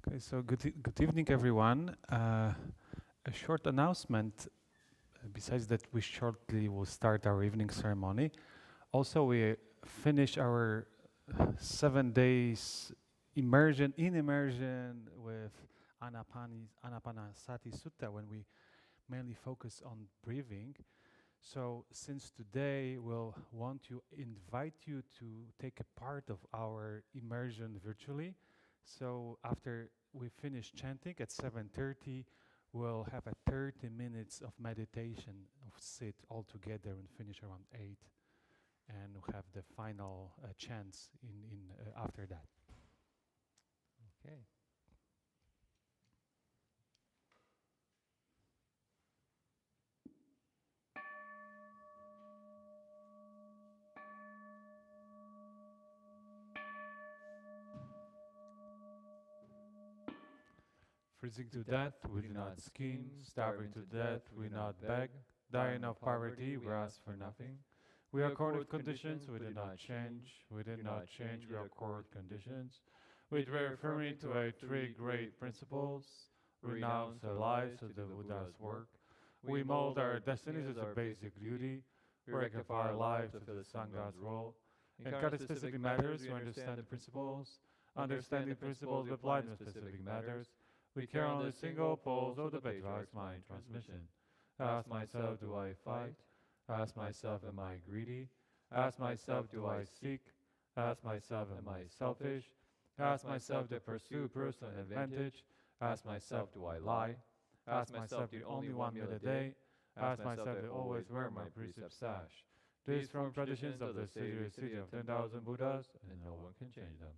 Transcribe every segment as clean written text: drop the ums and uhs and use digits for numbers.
Okay, so good evening, everyone. A short announcement. Besides that, we shortly will start our evening ceremony. Also, we finish our 7 days immersion with Anapanasati Sutta, when we mainly focus on breathing. So since today we'll want to invite you to take a part of our immersion virtually. So after we finish chanting at 7:30, we'll have a 30 minutes of meditation, of sit all together and finish around 8. And we'll have the final chants in after that. Okay. Freezing to death, we do not scheme. Starving to death, we not beg. Dying of poverty, we ask for nothing. We accord conditions, we did not change. We did not change, we accord conditions. We dwell firmly to our three great principles. Renounce our lives as the Buddha's work. We mold our destinies as a basic duty. We rectify our lives to fill the Sangha's role. In specific matters, we understand the principles. Understanding principles, we apply them to specific matters. We carry on the single poles of the patriarch's mind transmission. Ask myself, do I fight? Ask myself, am I greedy? Ask myself, do I seek? Ask myself, am I selfish? Ask myself, do I pursue personal advantage? Ask myself, do I lie? Ask myself, do I only 1 meal a day? Ask myself, do I always wear my precept sash? These from traditions of the sacred city of 10,000 Buddhas, and no one can change them.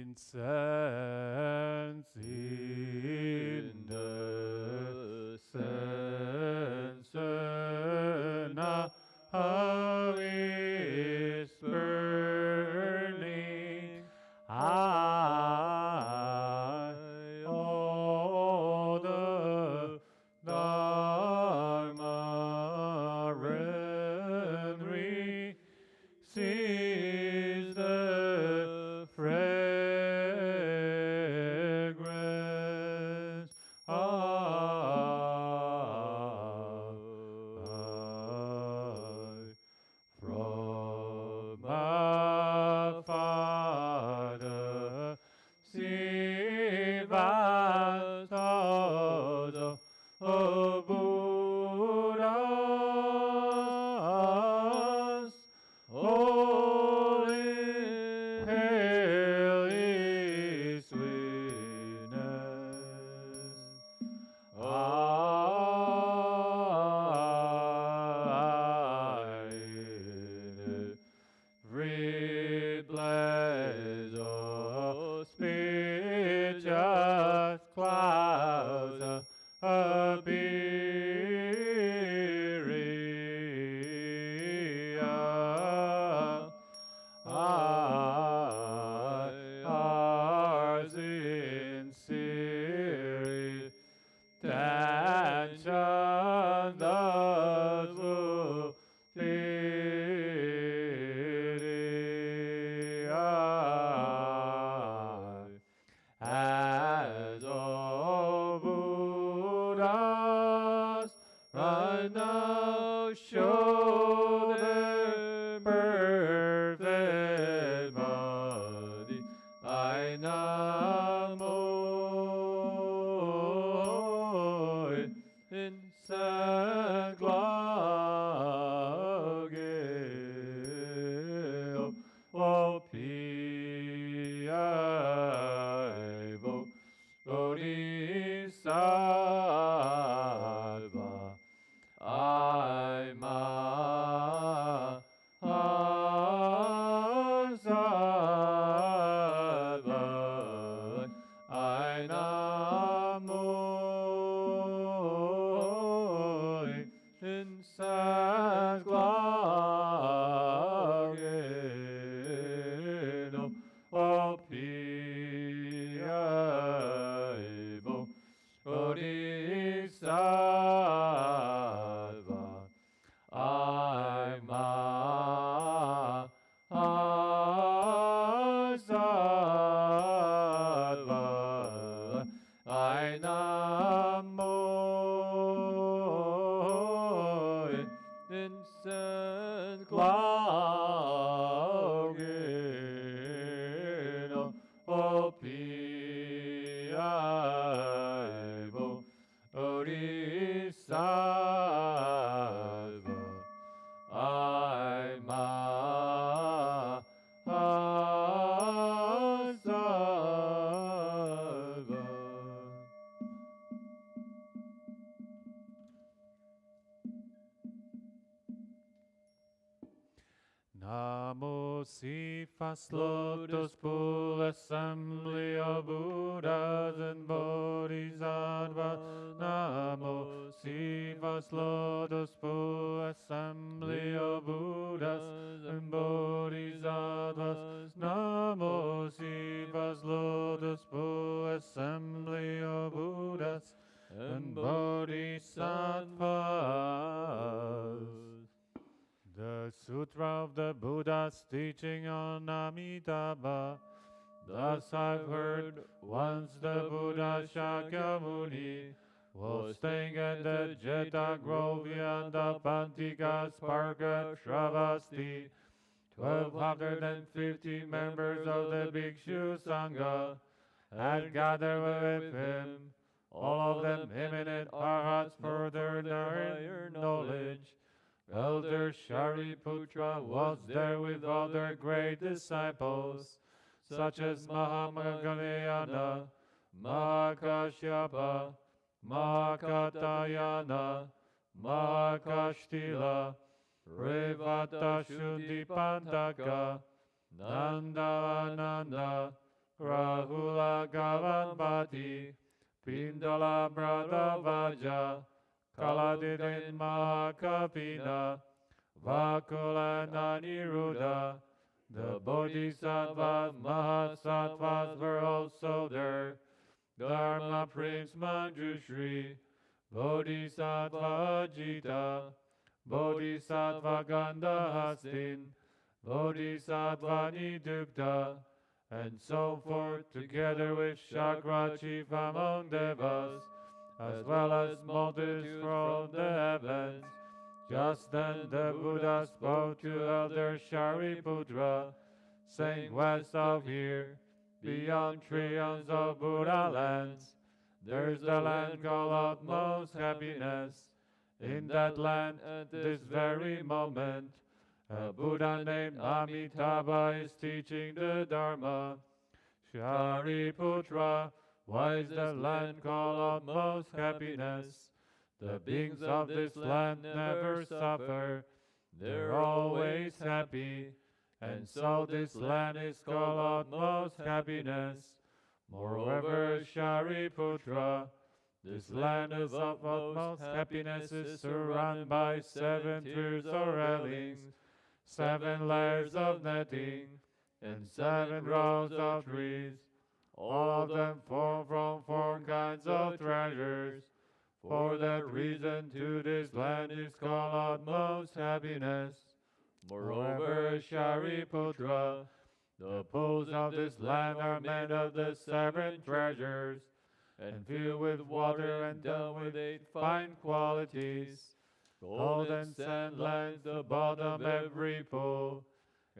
Incense in the censer now is burning. All the Dharma realm receives the fragrance from my Father. Siva of Buddhas, holy hail his witness. Every blaze of speech as clouds appear. Ours sincerely tension those who as O Buddhas right now show their perfect body. I Namo in Saglagel O Piaibo Bodhisattva I ma Bodhisattva. I'm a Sattva. Namo Cephas Lotus Pool Assembly of Buddhas and Bodhisattvas. Namo Cephas Lotus Pool Assembly of Buddhas and Bodhisattvas. Namo Cephas Lotus Pool Assembly of Buddhas and Bodhisattvas. The Sutra of the Buddha's teaching on Amitabha. Thus I've heard, once the Buddha Shakyamuni was staying at the Jeta Grove beyond the Pantika's park at Shravasti. 1,250 members of the Bhikshu Sangha had gathered with him, all of them eminent arhats for their higher knowledge. Elder Shariputra was there with other great disciples, such as Mahamagalayana, Mahakashyapa, Mahakatayana, Mahakashtila, Revata Shuddhipantaka, Nandananda, Rahula Gavanpati, Pindala Bradavaja, Kaladidin Mahakapina, Vakula Naniruddha. The Bodhisattvas, Mahasattvas were also there. Dharma Prince Manjushri, Bodhisattva Ajita, Bodhisattva Gandhastin, Bodhisattva Nidukta, and so forth, together with Chakra chief among Devas, as well as multitudes from the heavens. Just then the Buddha spoke to Elder Shariputra, saying, west of here, beyond trillions of Buddha lands, there's the land called utmost happiness. In that land, at this very moment, a Buddha named Amitabha is teaching the Dharma. Shariputra, why is the land called utmost happiness? The beings of this land never suffer, they're always happy, and so this land is called utmost happiness. Moreover, Shariputra, this land of utmost happiness is surrounded by 7 tiers or railings, 7 layers of netting, and 7 rows of trees. All of them formed from 4 kinds of treasures. For that reason, to this land is called utmost happiness. Moreover, Shariputra, the pools of this land are made of the 7 treasures, and filled with water and done with 8 fine qualities. Golden sand lines the bottom of every pool,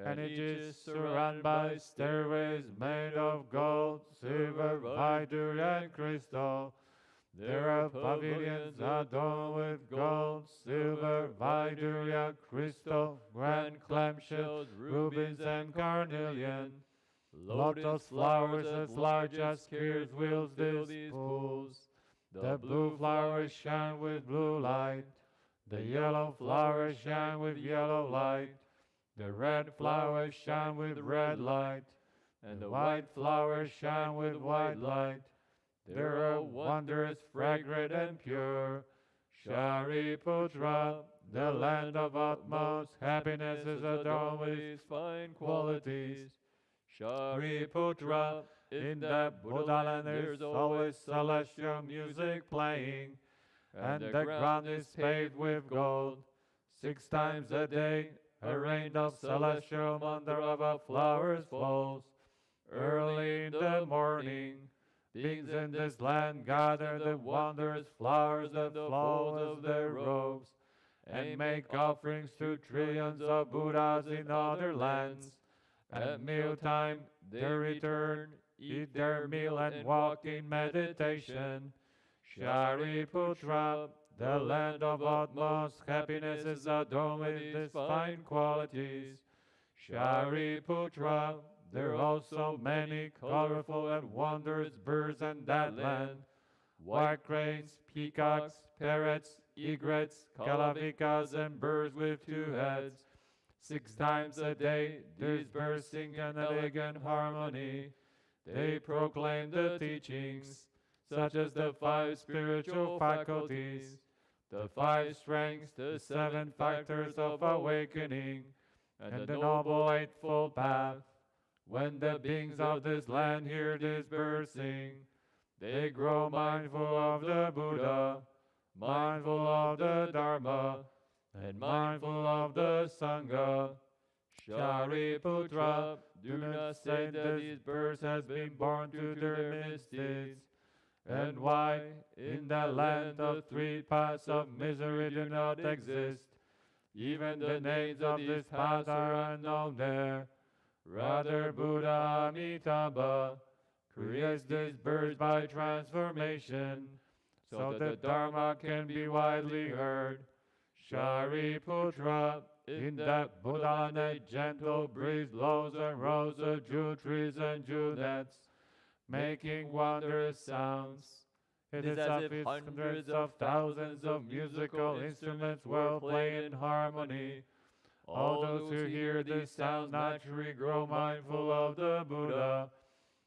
and it is surrounded by stairways made of gold, silver, ivory, and crystal. There are pavilions adorned with gold, silver, ivory, crystal, grand clamshells, rubies, and carnelian. Lotus flowers as large as skiers wheels these pools. The blue flowers shine with blue light. The yellow flowers shine with yellow light. The red flowers shine with red light. And the white flowers shine with white light. They are wondrous, fragrant, and pure. Shariputra, the land of utmost happiness, is adorned with these fine qualities. Shariputra, in that Buddha land there's always celestial music playing, and the ground is paved with gold. 6 times a day, a rain of celestial mandarava flowers falls. Early in the morning, beings in this land gather the wondrous flowers and the folds of their robes, and make offerings to trillions of Buddhas in other lands. At mealtime, they return, eat their meal, and walk in meditation. Shariputra, the land of utmost happiness is adorned with these fine qualities. Shariputra, there are also many colorful and wondrous birds in that land. White cranes, peacocks, parrots, egrets, calavikas, and birds with two heads. 6 times a day, these birds sing an elegant harmony. They proclaim the teachings, such as the 5 spiritual faculties, the 5 strengths, the 7 factors of awakening, and the Noble Eightfold Path. When the beings of this land hear these birds sing, they grow mindful of the Buddha, mindful of the Dharma, and mindful of the Sangha. Shariputra, do not say that these birds has been born to their misdeeds, and why in that land the 3 paths of misery do not exist. Even the names of these paths are unknown there. Rather, Buddha Amitabha creates these birds by transformation, so the Dharma can be widely heard. Shariputra, in that Buddha land a gentle breeze blows and rows of jewel trees and jewelets, making wondrous sounds. It is as if hundreds of thousands of musical instruments will play in harmony. All those who hear these sounds naturally grow mindful of the Buddha,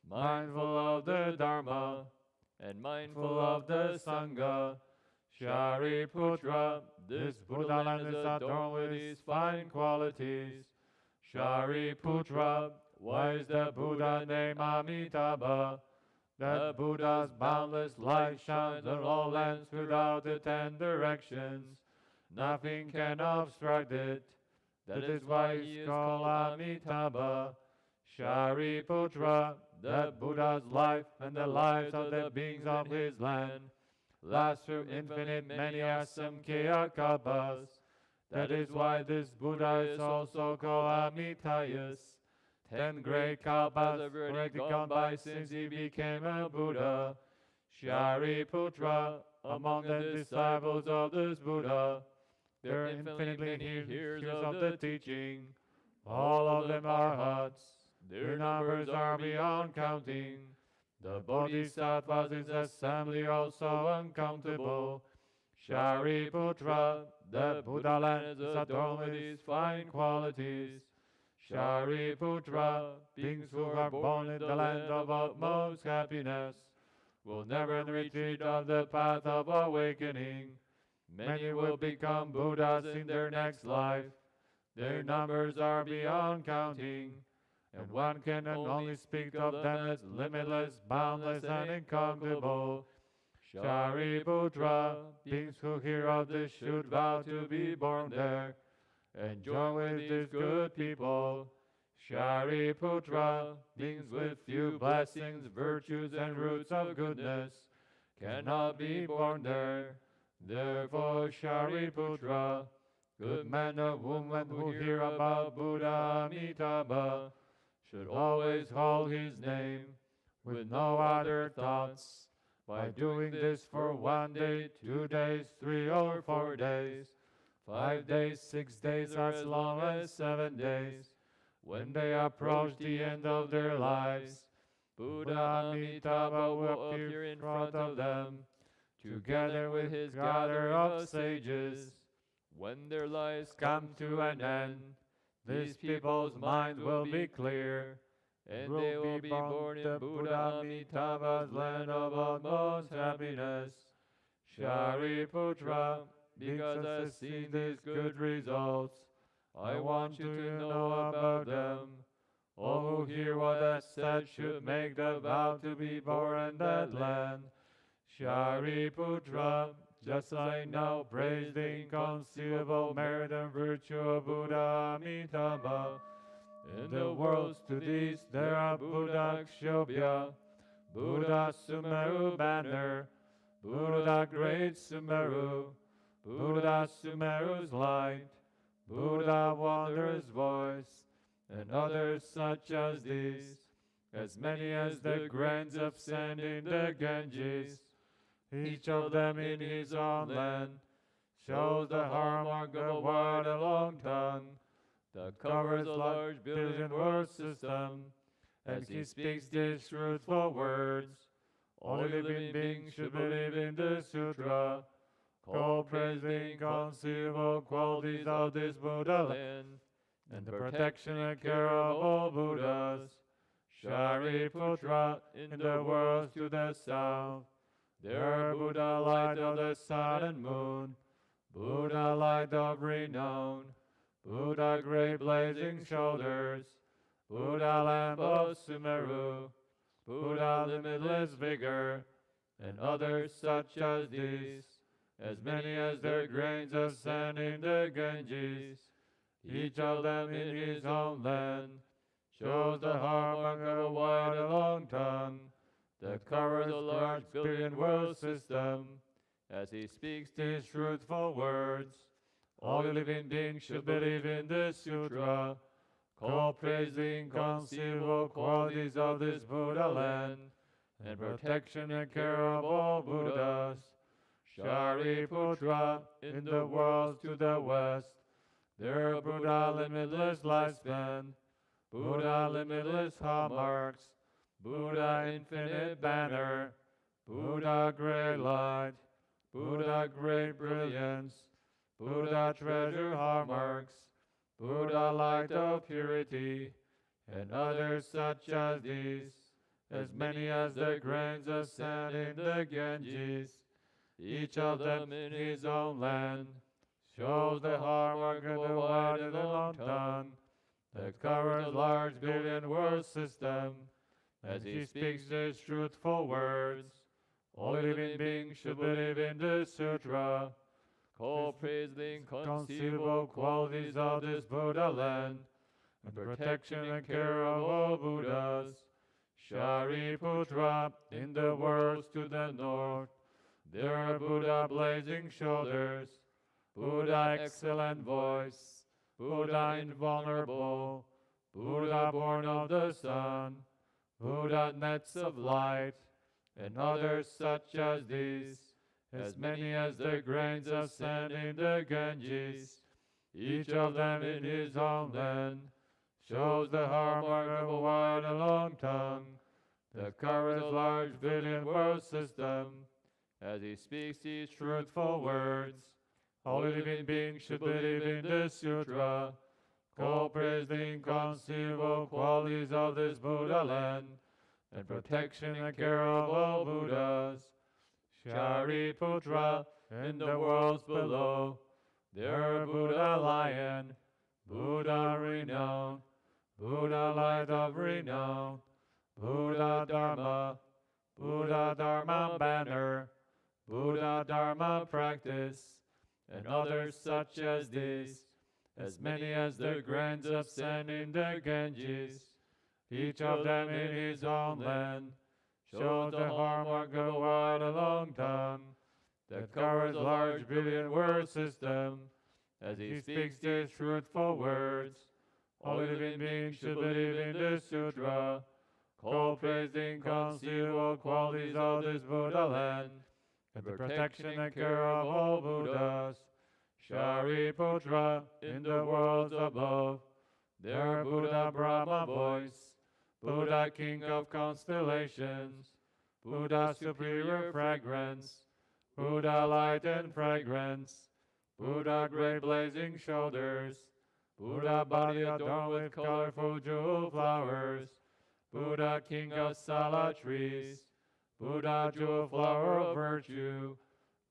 mindful of the Dharma, and mindful of the Sangha. Shariputra, this Buddha land is adorned with these fine qualities. Shariputra, why is the Buddha named Amitabha? That Buddha's boundless light shines on all lands throughout the 10 directions. Nothing can obstruct it. That is why he is called Amitabha. Shariputra, that Buddha's life and the lives of the beings of his land last through infinite many asamkhya kalpas. That is why this Buddha is also called Amitayus. 10 great kalpas have already gone by since he became a Buddha. Shariputra, among the disciples of this Buddha, there are infinitely many hearers of the teaching. All of them are huts. Their numbers are beyond counting. The Bodhisattvas in the assembly also uncountable. Shariputra, the Buddha land is adorned with these fine qualities. Shariputra, beings who are born in the land of utmost happiness, will never retreat of the path of awakening. Many will become Buddhas in their next life. Their numbers are beyond counting, and one can only speak of them as limitless, boundless, and incomparable. Shariputra, beings who hear of this should vow to be born there, and join with these good people. Shariputra, beings with few blessings, virtues, and roots of goodness, cannot be born there. Therefore, Shariputra, good men or women who hear about Buddha Amitabha should always call his name with no other thoughts. By doing this for 1 day, 2 days, 3 or 4 days, 5 days, 6 days, or as long as 7 days, when they approach the end of their lives, Buddha Amitabha will appear in front of them, together with his gather of sages. When their lives come to an end, these people's minds will be clear, and they will be born in Buddha Amitabha's land of utmost happiness. Shariputra, because I've seen these good results, I want you to know about them. All who hear what I said should make the vow to be born in that land. Shariputra, just as I now praise the inconceivable merit and virtue of Buddha Amitabha. In the worlds to these there are Buddha Kshobhya, Buddha Sumeru Banner, Buddha Great Sumeru, Buddha Sumeru's Light, Buddha Wondrous Voice, and others such as these, as many as the grains of sand in the Ganges. each of them in his own land, shows the hallmark of a wide and long tongue that covers a large billion-word system. As he speaks these truthful words, all living beings should believe in the sutra, called praise the inconceivable qualities of this Buddha land, and the protection and care of all Buddhas. Shariputra, in the worlds to the south, there Buddha light of the sun and moon, Buddha light of renown, Buddha great blazing shoulders, Buddha lamp of Sumeru, Buddha limitless vigor, and others such as these, as many as their grains of sand in the Ganges, each of them in his own land, shows the hallmark of a wide and long tongue that covers a large billion-world system. As he speaks these truthful words, all living beings should believe in this sutra, call praise the inconceivable qualities of this Buddha land, and protection and care of all Buddhas. Shariputra, in the worlds to the west, there Buddha limitless lifespan, Buddha limitless hallmarks, Buddha infinite banner, Buddha great light, Buddha great brilliance, Buddha treasure hallmarks, Buddha light of purity, and others such as these, as many as the grains of sand in the Ganges, each of them in his own land, shows the hallmark of the wide and the long tongue that covers a large billion-world system. As he speaks these truthful words, all living beings should believe in this sutra, call praise the inconceivable qualities of this Buddha land, and protection and care of all Buddhas. Shariputra, in the worlds to the north, there are Buddha blazing shoulders, Buddha excellent voice, Buddha invulnerable, Buddha born of the sun, Buddha nets of light, and others such as these, as many as the grains of sand in the Ganges, each of them in his own land, shows the hallmark of a wide and long tongue that covers a large billion-world system. As he speaks these truthful words, all living beings should believe in this sutra, call praise the inconceivable qualities of this Buddha land, and protection and care of all Buddhas. Shariputra, in the worlds below, there Buddha lion, Buddha renown, Buddha light of renown, Buddha Dharma banner, Buddha Dharma practice, and others such as these, as many as the grains of sand in the Ganges, each of them in his own land, shows the hallmark of a wide and long tongue that covers a large billion-word system. As he speaks these truthful words, all living beings should believe in this sutra, call praise the inconceivable qualities of this Buddha land, and the protection and care of all Buddhas. Shariputra, in the worlds above, there Buddha Brahma voice, Buddha king of constellations, Buddha superior fragrance, Buddha light and fragrance, Buddha great blazing shoulders, Buddha body adorned with colorful jewel flowers, Buddha king of sala trees, Buddha jewel flower of virtue,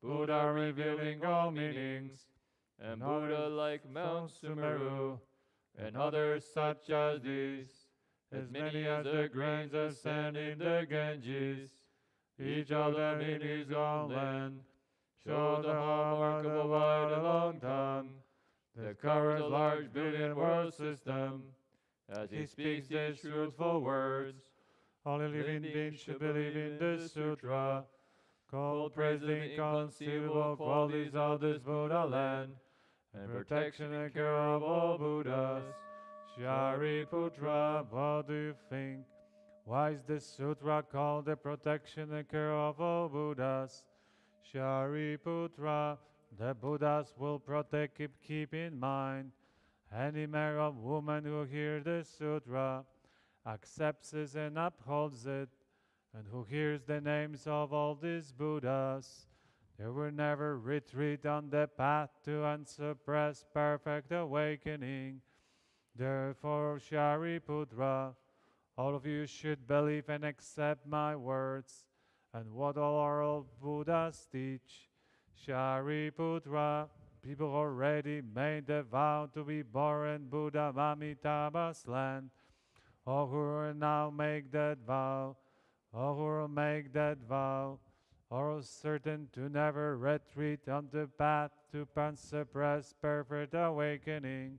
Buddha revealing all meanings, and Buddha like Mount Sumeru, and others such as these, as many as the grains of sand in the Ganges, each of them in his own land, shows the hallmark of a wide and long tongue that covers a large billion-world system. As he speaks these truthful words, all living beings should believe in this sutra, called praise the inconceivable qualities of this Buddha land, and protection and care of all Buddhas. Shariputra, what do you think? Why is this sutra called the protection and care of all Buddhas? Shariputra, the Buddhas will protect, keep in mind. Any man or woman who hears this sutra, accepts it and upholds it, and who hears the names of all these Buddhas, they will never retreat on the path to unsuppressed perfect awakening. Therefore, Shariputra, all of you should believe and accept my words and what all Buddhas teach. Shariputra, people already made the vow to be born in Buddha Amitabha's land. All who will now make that vow, all who will make that vow, are certain to never retreat on the path to unsuppressed perfect awakening,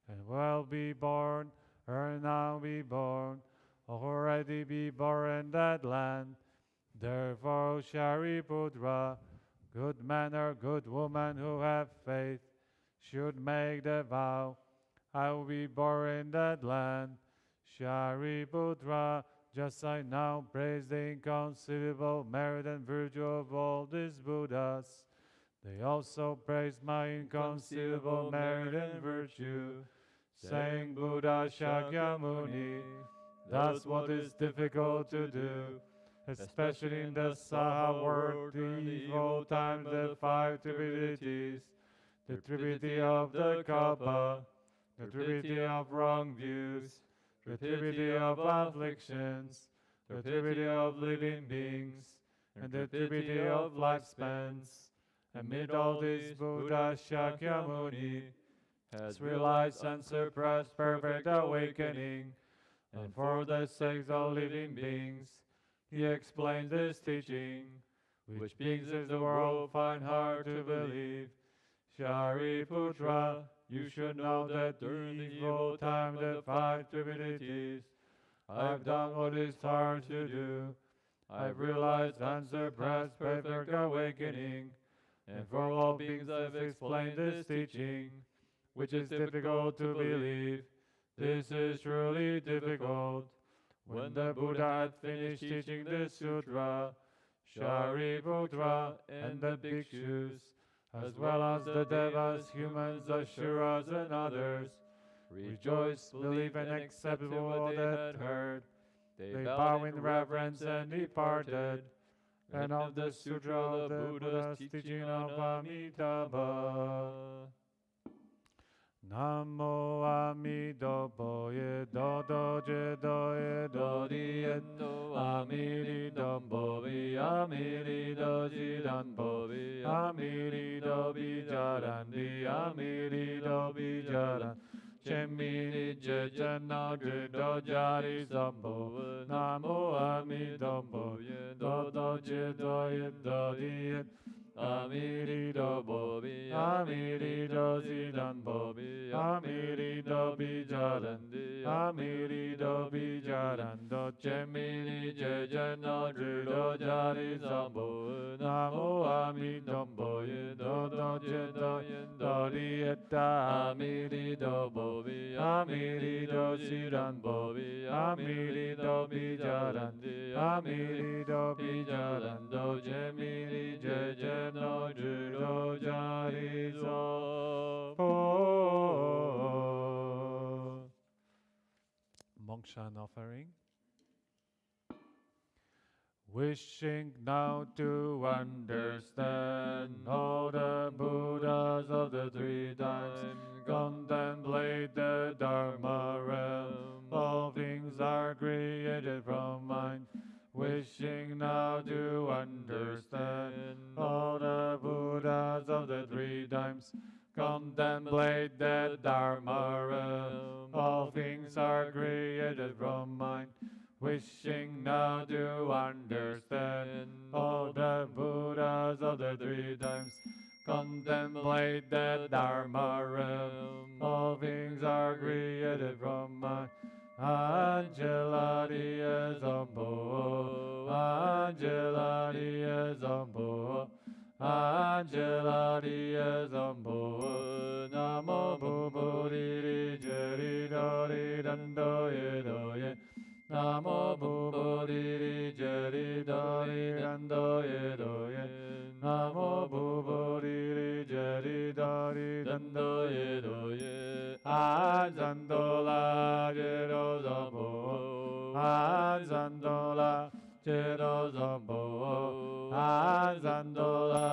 and will be born, or now be born, or already be born in that land. Therefore, Shariputra, good man or good woman who have faith, should make the vow, I will be born in that land. Shariputra, just I now praise the inconceivable merit and virtue of all these Buddhas. They also praise my inconceivable merit and virtue, saying Buddha Shakyamuni does what is difficult to do, especially in the Saha world, the evil times, the five trividities, the trividi of the Kappa, the trividi of wrong views, the trividi of afflictions, the trividi of living beings, and the trividi of lifespans. Amid all these, Buddha Shakyamuni has realized unsuppressed perfect awakening, and for the sake of living beings, he explains this teaching, which beings of the world find hard to believe. Shariputra, you should know that during the evil time, the five trividities, I've done what is hard to do. I've realized unsuppressed perfect awakening, and for all beings I've explained this teaching, which is difficult to believe. This is truly difficult. When the Buddha had finished teaching this sutra, Shariputra and the bhikshus, as well as the devas, humans, asuras, and others, rejoiced, believed, and accepted what they had heard. They bowed in reverence and departed. And of the sutra of the Buddha's teaching of Amitabha. Namo Amitabha ye do do je do ye do di ye do amiri do bo vi amiri do ji dan bo vi amiri do bi jaran di amiri do bi jaran Chemini je jana je do jari sambo Namo Amitabha ye do do je do ye do di ye Amiri do bobi, amiri do zidan bobi, amiri do bijarandi, amiri do bijarando, chemini jejana do jari zambo, namo amidombo ye do do je do ye do dieta, amiri do bobi, amiri do zidan bobi, amiri do bijarandi, amiri do bijarando, chemini jejana no judo jarizo po. Mokshan offering. Wishing now to understand all the Buddhas of the three times, contemplate the Dharma realm. All things are created from mind. Wishing now to understand all the Buddhas of the three times, contemplate the Dharma realm. All things are created from mind. Wishing now to understand all the Buddhas of the three times, contemplate the Dharma realm. All things are created from mind. Angela Diaz Zambo, Angela Diaz Zambo, Angela Diaz Zambo, Namo Buburi Jeri Dori Dando Yedo Ye, Namo Buburi Jeri Dori Dando Yedo Ye, Sando Yedo Ye Ansandola Jero Zambo Ansandola Jero Zambo Ansandola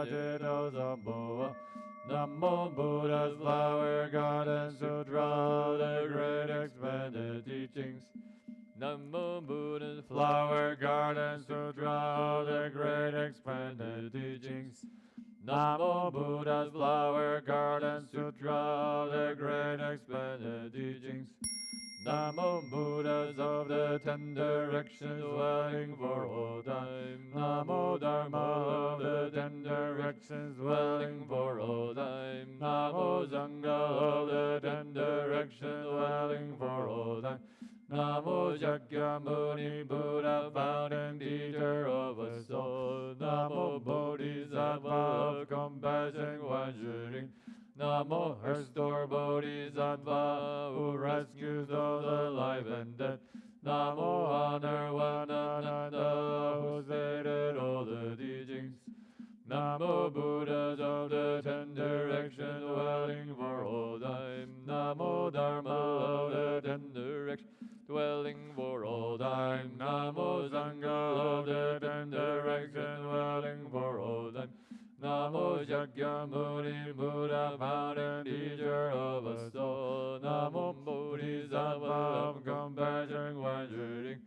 Jero Zambo Namo Buddha's flower garden sutra, the great expanded teachings. Namo Buddha's Flower garden sutra, the great expanded teachings. Namo Buddha's flower garden sutra, the great expanded teachings. Namo Buddhas of the ten directions, dwelling for all time. Namo Dharma of the ten directions, dwelling for all time. Namo Sangha of the ten directions, dwelling for all time. Namo Shakyamuni Buddha, fountain teacher of us all. Namo Bodhisattva of compassion, wandering. Namo Restore Bodhisattva, who rescues those alive and dead. Namo Honor One Ananda, who stated all the teachings. Namo Buddhas of the ten directions, dwelling for all time. Namo Dharma of the ten directions, dwelling for all time. Namo Sangha of the ten directions, dwelling for all time. Namo Shakyamuni Buddha, fountain teacher of us all. Namo Bodhisattva of compassion, wandering.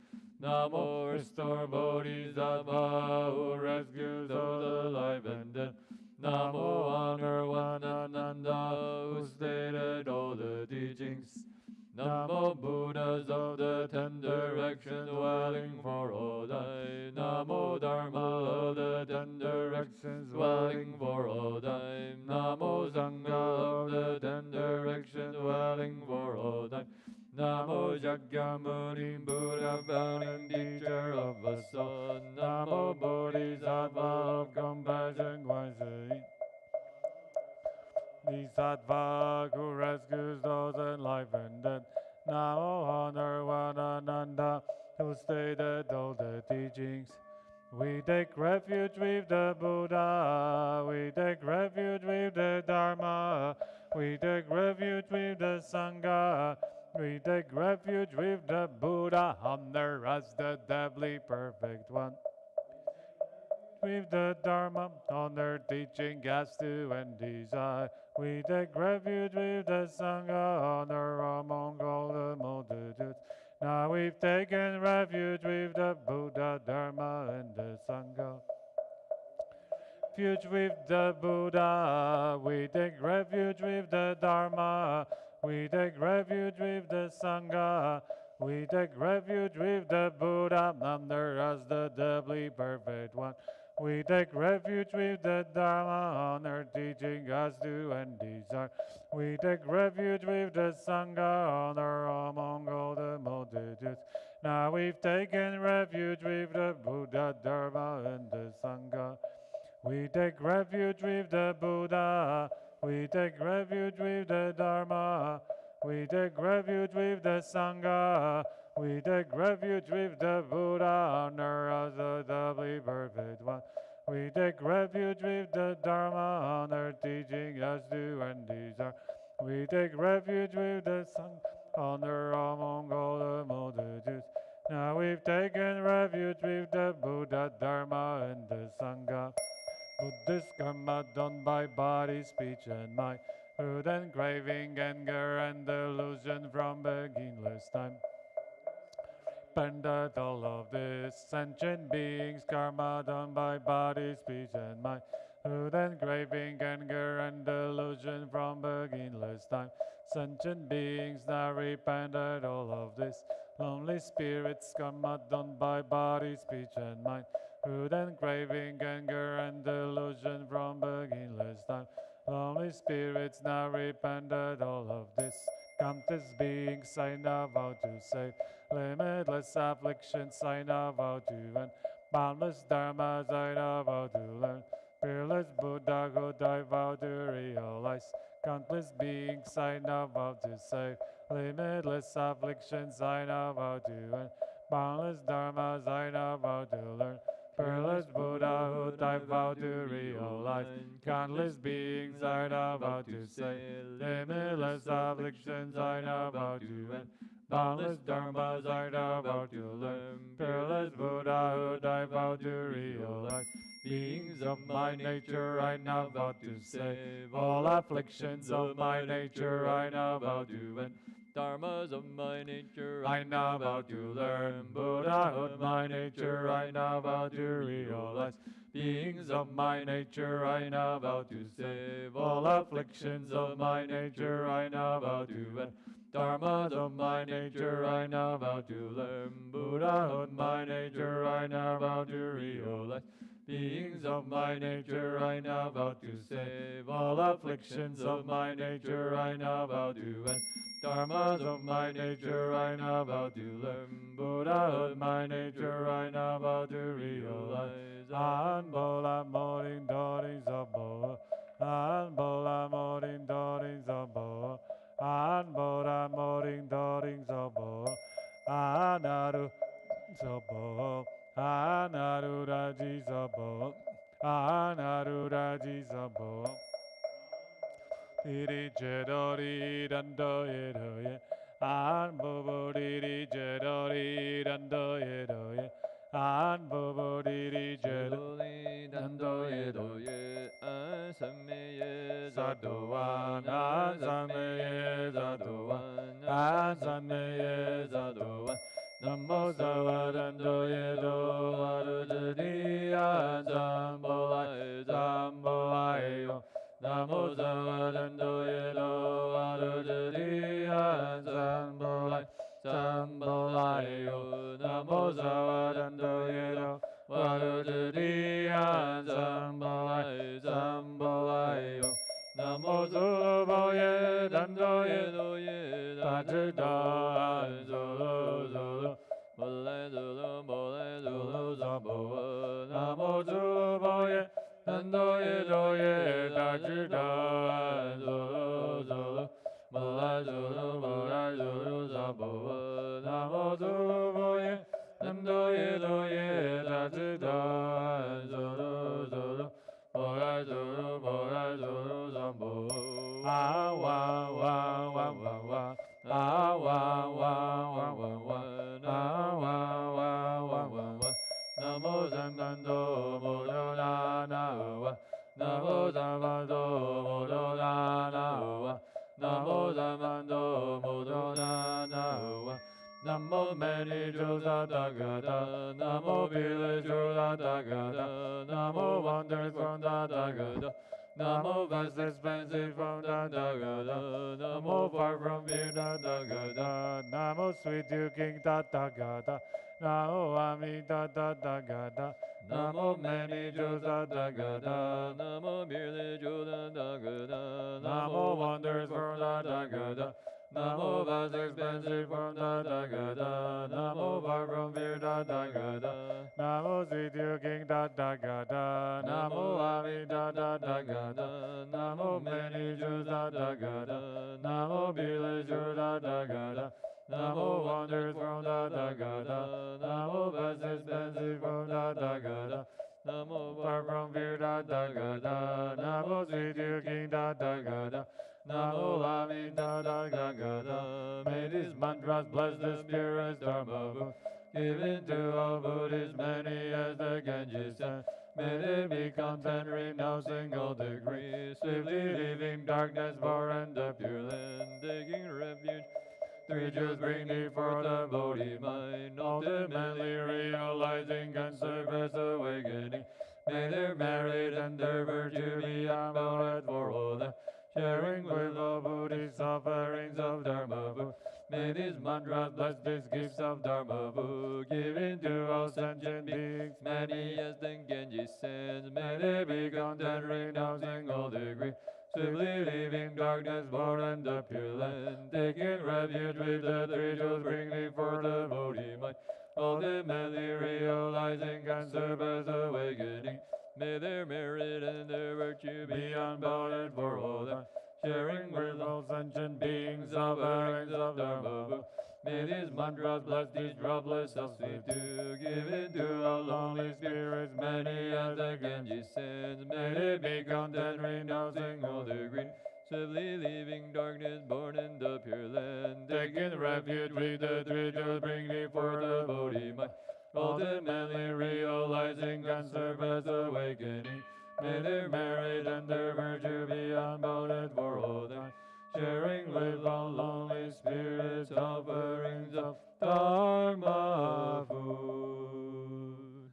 Namo Restore Bodhisattva, who rescues those alive and dead. Namo Honor One Ananda, who stated all the teachings. Namo Buddhas of the ten directions, dwelling for all time. Namo Dharma of the ten directions, dwelling for all time. Namo Sangha of the ten directions, dwelling for all time. Namo Shakyamuni Buddha, fountain teacher of us all. Namo Bodhisattva of compassion, wisely. Bodhisattva who rescues those in life and death. Namo Honor One Ananda, who stated all the teachings. We take refuge with the Buddha, we take refuge with the Dharma, we take refuge with the Sangha, we take refuge with the Buddha, honor as the doubly perfect one. With the Dharma, honor teaching as to and desire. We take refuge with the Sangha, honor among all the multitudes. Now we've taken refuge with the Buddha, Dharma, and the Sangha. Refuge with the Buddha, we take refuge with the Dharma, we take refuge with the Sangha, we take refuge with the Buddha, under as the doubly perfect one. We take refuge with the Dharma, honor teaching us to and desire. We take refuge with the Sangha, honor among all the multitudes. Now we've taken refuge with the Buddha, Dharma, and the Sangha. We take refuge with the Buddha, we take refuge with the Dharma, we take refuge with the Sangha, we take refuge with the Buddha, honor as the doubly perfect one. We take refuge with the Dharma, honor teaching us to and desire. We take refuge with the Sangha, honor among all the multitudes. Now we've taken refuge with the Buddha, Dharma, and the Sangha. Buddhist karma done by body, speech, and mind, root and craving, anger, and delusion from beginningless time. Repented all of this, sentient beings, karma done by body, speech, and mind, root and craving, anger, and delusion from beginningless time. Sentient beings now repented all of this, lonely spirits, karma done by body, speech, and mind, root and craving, anger, and delusion from beginningless time. Lonely spirits now repented all of this. Countless beings I now vow to save. Limitless afflictions I now vow to end. Boundless dharmas I now vow to learn. Fearless Buddhahood I vow to realize. Countless beings I now vow to save. Limitless afflictions I now vow to end. Boundless dharmas I now vow to learn. Peerless Buddhahood I vow to realize. Countless beings I now vow to say. Limitless afflictions I now vow to end. Boundless dharmas I now vow to learn. Peerless Buddhahood I vow to realize. Beings of my nature I now vow to save. All afflictions of my nature I now vow to end. Dharmas of my nature I now vow to learn. Buddhahood my nature I now vow to realize. Beings of my nature I now vow to save. All afflictions of my nature I now vow to end. Dharmas of my nature I now vow to learn. Buddhahood my nature I now vow to realize. Beings of my nature I now vow to save. All afflictions of my nature I now vow to end. Dharmas of my nature I now vow to learn. Buddhahood my nature I now vow to realize. An bola morin dorin zabo. An bola morin dorin zabo. An bola morin dorin zabo. Anaru zabo. Anaru raji zabo. Anaru raji zabo. Diri jedori dando yedoye. An bobo diri jedori dando yedoye. An bobo diri jedori dando yedoye. Asameye Zadoan, Azameye Zadoan, Azameye Zadoan. Namo Zavadando Yedo Arujadi Azambolai Zambolayo. Namo Zavadando Yedo Arujadi Azambolai Zambolayo. Namo Zavadando Yedo Arujadi Azambolai Zambolayo. Namo Zuluboye Dandoye Doye Tajudan Zulu Zulu Mole Zulu Mole Zulu Zambo. Namo Zuluboye Dandoye Doye Tajudan Zulu Zulu Mole Zulu Mole Zulu Zambo. Namo Zuluboye Dandoye Doye Tajudan Zulu Zulu Mole Zulu Mole Zulu Zambo. Ah wah wah wah wah wah. Ah wah wah wah wah wah. Ah wah wah wah wah wah. Namo Zanando Modo Na Na Wa. Namo Zamando Modo Na Na Wa. Namo Zamando Modo Na Na Wa. Namo Mani Josa Tagada. Namo Village Josa Tagada. Namo Wonders from the Tagada. Namo vast expensive from the Tagada. Namo far from here the Tagada. Namo sweet you king the Tagada. Namo Amitabha Tagada. Namo many Jews the Tagada. Namo merely Joda Dagada. Namo wonders from the Tagada. Namo vast expensive from the Tagada. Namo far from here the Tagada. Namo sweet you king the Tagada. Namo Amitabha Tagada. Namo many Jews the Tagada. Namo village the Tagada. Namo wonders from the Tagada. Namo vast expensive from the Tagada. Namo far from here the Tagada. Namo sweet you king the Tagada. Namo Amitabha Tagada. May these mantras bless the purest Dharma book, given to all Buddhists many as the Ganges sent. May they be content, renouncing all degree, swiftly leaving darkness far and the pure land, Taking refuge. three Jews bring before the Bodhi mind, ultimately realizing and surface awakening. May their merit and their virtue be abounded for all them, sharing with all Buddhist sufferings of Dharma book. May these mantras bless these gifts of Dharma book, given to all sentient beings, many As the Genji sends, may they be content, renouncing all degree, swiftly leaving darkness far and the pure land, taking refuge with the three Jews bring before the Bodhi mind, ultimately realizing and surpass awakening. may their merit and their virtue Be unbounded for all time, sharing with all sentient beings sufferings of Dharma book. May these mantras, bless these droplets of sweet dew, give it to our lonely spirits, many as the Genji sends. May they be content, renouncing all their greed, swiftly leaving darkness, born in the pure land, taking refuge with the three jewels, bringing forth the Bodhi mind, ultimately realizing conserve as awakening. May their merit and their virtue be unbounded for all time, sharing with all lonely spirits offerings of Dharma food.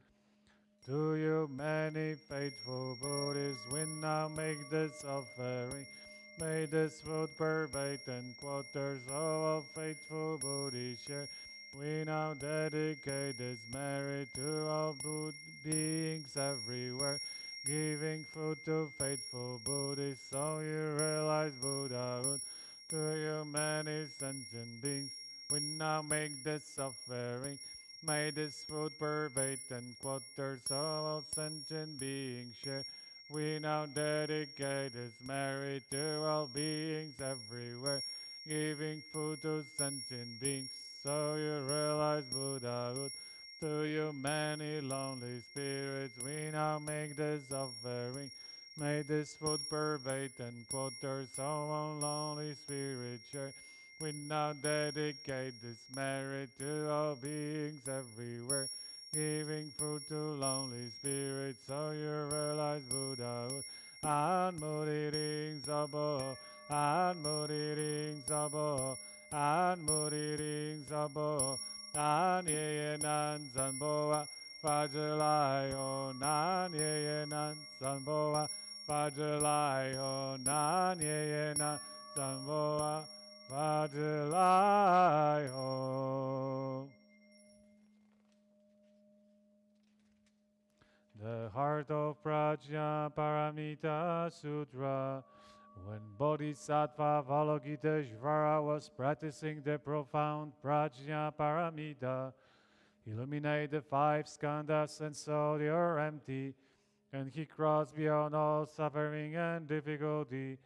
To you, many faithful Buddhists, we now make this offering. May this food pervade and quarters of faithful Buddhists share. We now dedicate this merit to all beings everywhere, giving food to faithful Buddhists so you realize Buddhahood. To you, many sentient beings, we now make this offering. May this food pervade and quarters of all sentient beings share. We now dedicate this merit to all beings everywhere, giving food to sentient beings so you realize Buddhahood. To you, many lonely spirits, we now make this offering. May this food pervade and quarters of all lonely spirits share. We now dedicate this merit to all beings everywhere, giving food to lonely spirits so you realize Buddhahood. An Mudi Ring Sabo, An Mudi Ring Sabo, An Mudi Ring Sabo, An Ye Nan Sanboa, Vajalayo, Nan Ye Nan Sanboa, Vajalayo, Nan Ye Nan Sanboa, Vajalayo. The heart of Prajna Paramita Sutra. When Bodhisattva Avalokiteshvara was practicing the profound Prajna Paramita, illuminate the five skandhas and saw they are empty, and he crossed beyond all suffering and difficulty.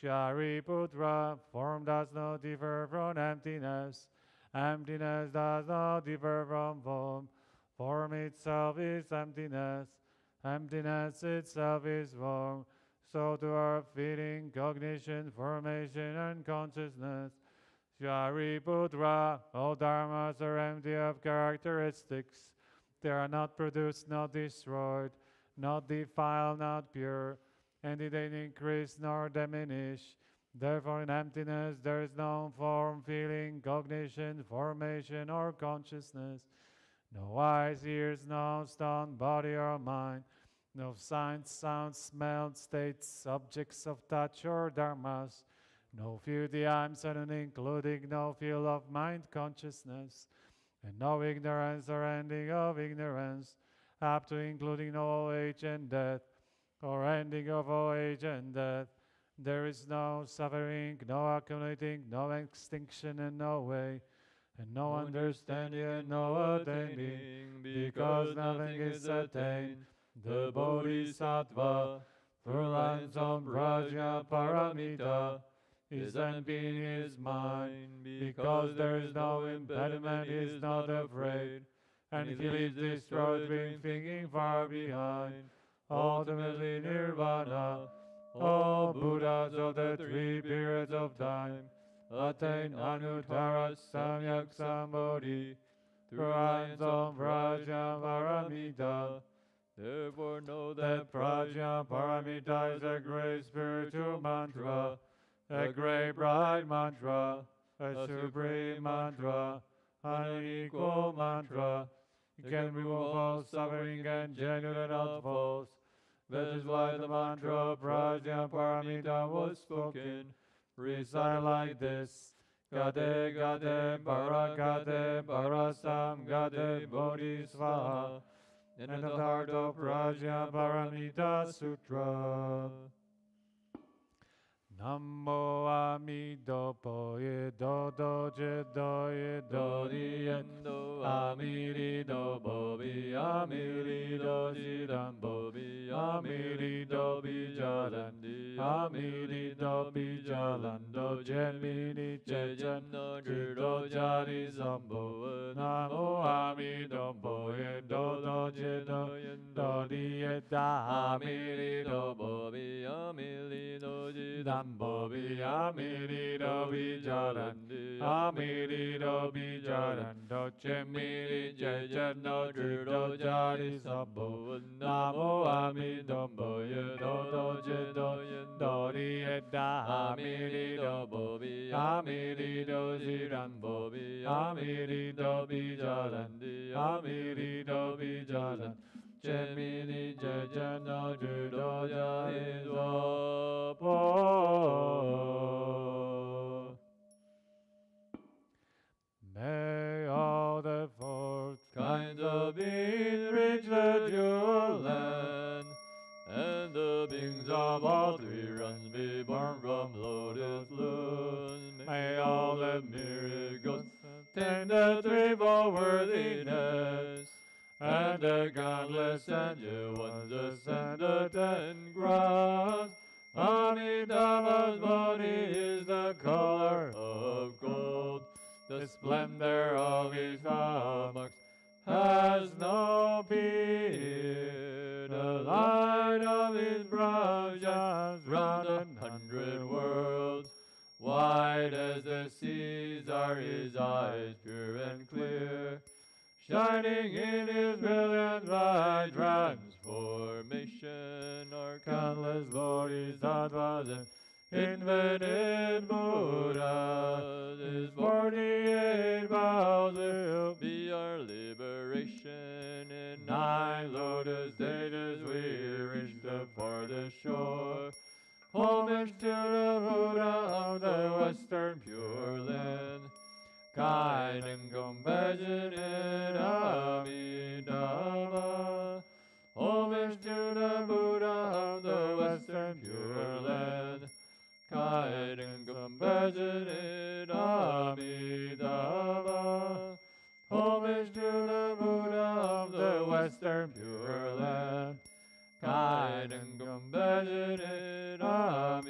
Shariputra, form does not differ from emptiness. Emptiness does not differ from form. Form itself is emptiness. Emptiness itself is form. So to our feeling, cognition, formation, and consciousness. Shariputra, all dharmas are empty of characteristics. They are not produced, not destroyed, not defiled, not pure, and they increase nor diminish. Therefore, in emptiness there is no form, feeling, cognition, formation, or consciousness. No eyes, ears, nose, tongue, body, or mind. No signs, sounds, smells, states, objects of touch, or dharmas. No few times, and including no field of mind consciousness. And no ignorance or ending of ignorance, up to including no age and death, or ending of all age and death. There is no suffering, no accumulating, no extinction, and no way, and no understanding and no attaining, because nothing is attained. The Bodhisattva, through lines on Prajna Paramita, is empty in his mind, because there is no impediment, he is not afraid, and he leaves destroyed being thinking far behind. Ultimately Nirvana, all Buddhas of the three periods of time attain Anuttara Samyak Sambodhi through lines of Prajna Paramita. Therefore know that Prajna Paramita is a great spiritual mantra, a great bright mantra, a supreme mantra, an unequal mantra. It can remove all suffering and genuine not false. That is why the mantra of Prajna Paramita was spoken. Recite like this: Gade Gade Barakade Barasam Gade Bodhisvaha. And of the heart of Prajna Paramita Sutra. Namo Amitabha ye do do je do ye do di ye Doriendo Amiri do bo bi amiri do ji dan bo amiri do bi jalan amiri do bi jalan do jemini jejen do jari zambo namo Amitabha ye do do je do di ye da amiri do bo Dambo bi amiri do bi jalan amiri do bi jalan do chemiri jejen do do jari sabbo namo Amitabha ye do do je do di ye da amiri do bo amiri do jiran bo amiri do bi jalan amiri do bi jalan Gemini Jajana Judoja Isopo. May all the four kinds of beings reach the jewel land, and the beings of all three realms be born from lotus loon. May all the miracles attain the threefold worthiness, and the countless angel ones ascend the 10 grounds. Amitabha's body is the color of gold. The splendor of his hallmarks has no peer. The light of his brow shines round 100 worlds. Wide as the seas are his eyes, pure and clear, shining in his brilliant light transformation are countless bodhisattvas and infinite Buddhas. His 48 vows will be our liberation. In 9 lotus stages we reach the farthest shore. Homage to the Buddha of the Western Pure Land, kind and compassionate Amitabha. Homage to the Buddha of the Western Pure Land, kind and compassionate Amitabha. Homage to the Buddha of the Western Pure Land, kind and compassionate Amitabha.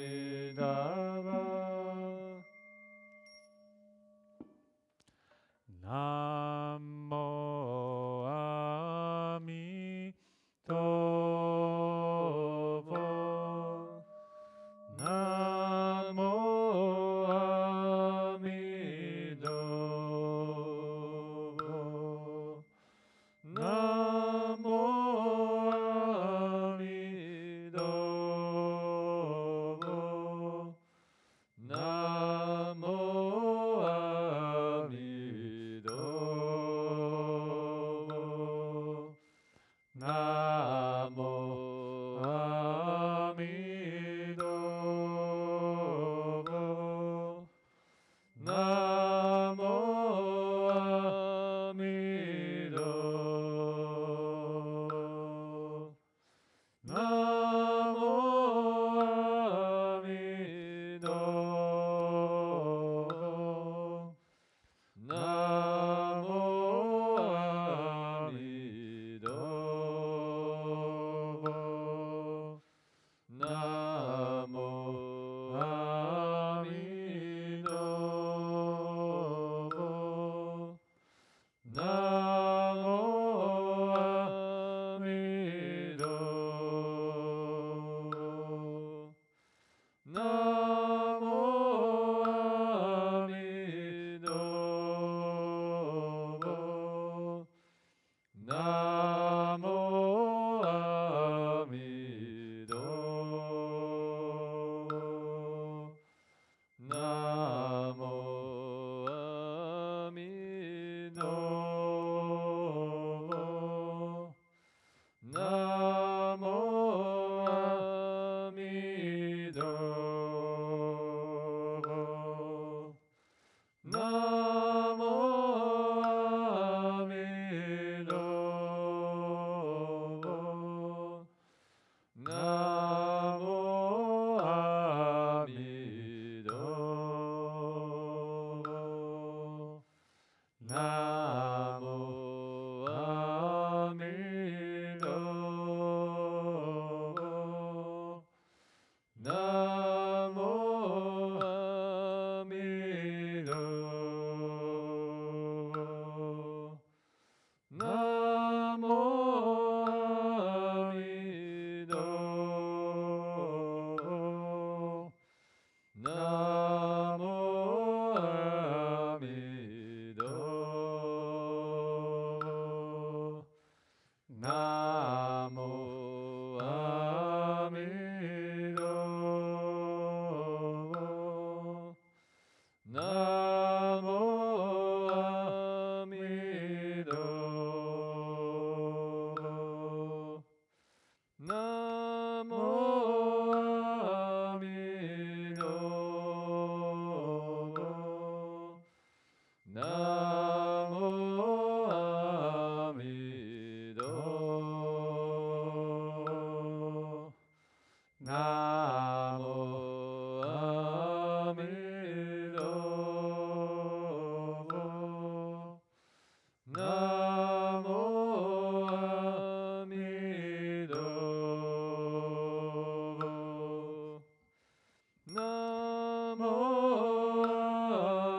Namo